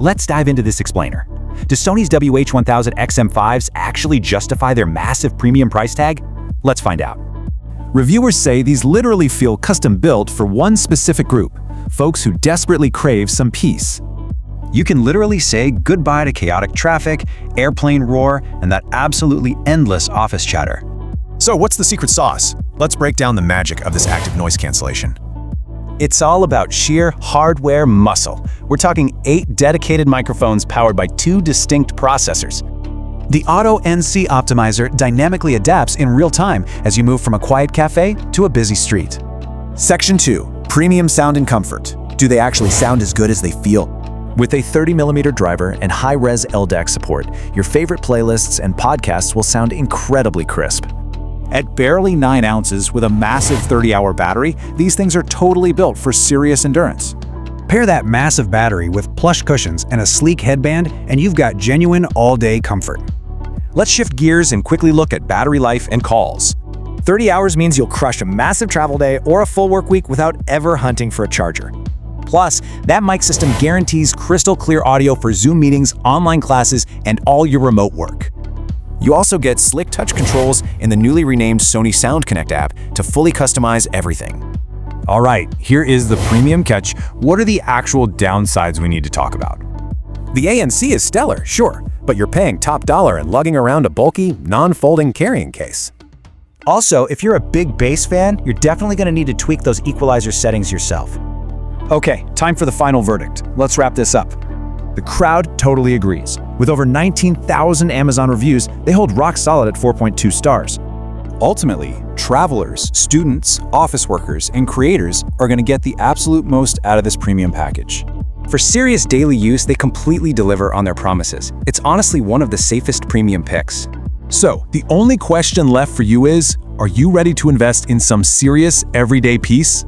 Let's dive into this explainer. Do Sony's WH-1000XM5s actually justify their massive premium price tag? Let's find out. Reviewers say these literally feel custom-built for one specific group, folks who desperately crave some peace. You can literally say goodbye to chaotic traffic, airplane roar, and that absolutely endless office chatter. So what's the secret sauce? Let's break down the magic of this active noise cancellation. It's all about sheer hardware muscle. We're talking 8 dedicated microphones powered by 2 distinct processors. The Auto NC optimizer dynamically adapts in real time as you move from a quiet cafe to a busy street. Section 2. Premium sound and comfort. Do they actually sound as good as they feel? With a 30mm driver and high-res LDAC support, your favorite playlists and podcasts will sound incredibly crisp. At barely 9 ounces with a massive 30-hour battery, these things are totally built for serious endurance. Pair that massive battery with plush cushions and a sleek headband, and you've got genuine all-day comfort. Let's shift gears and quickly look at battery life and calls. 30 hours means you'll crush a massive travel day or a full work week without ever hunting for a charger. Plus, that mic system guarantees crystal clear audio for Zoom meetings, online classes, and all your remote work. You also get slick touch controls in the newly renamed Sony Sound Connect app to fully customize everything. All right, here is the premium catch. What are the actual downsides we need to talk about? The ANC is stellar, sure, but you're paying top dollar and lugging around a bulky, non-folding carrying case. Also, if you're a big bass fan, you're definitely going to need to tweak those equalizer settings yourself. Okay, time for the final verdict. Let's wrap this up. The crowd totally agrees. With over 19,000 Amazon reviews, they hold rock solid at 4.2 stars. Ultimately, travelers, students, office workers, and creators are going to get the absolute most out of this premium package. For serious daily use, they completely deliver on their promises. It's honestly one of the safest premium picks. So, the only question left for you is, are you ready to invest in some serious everyday peace?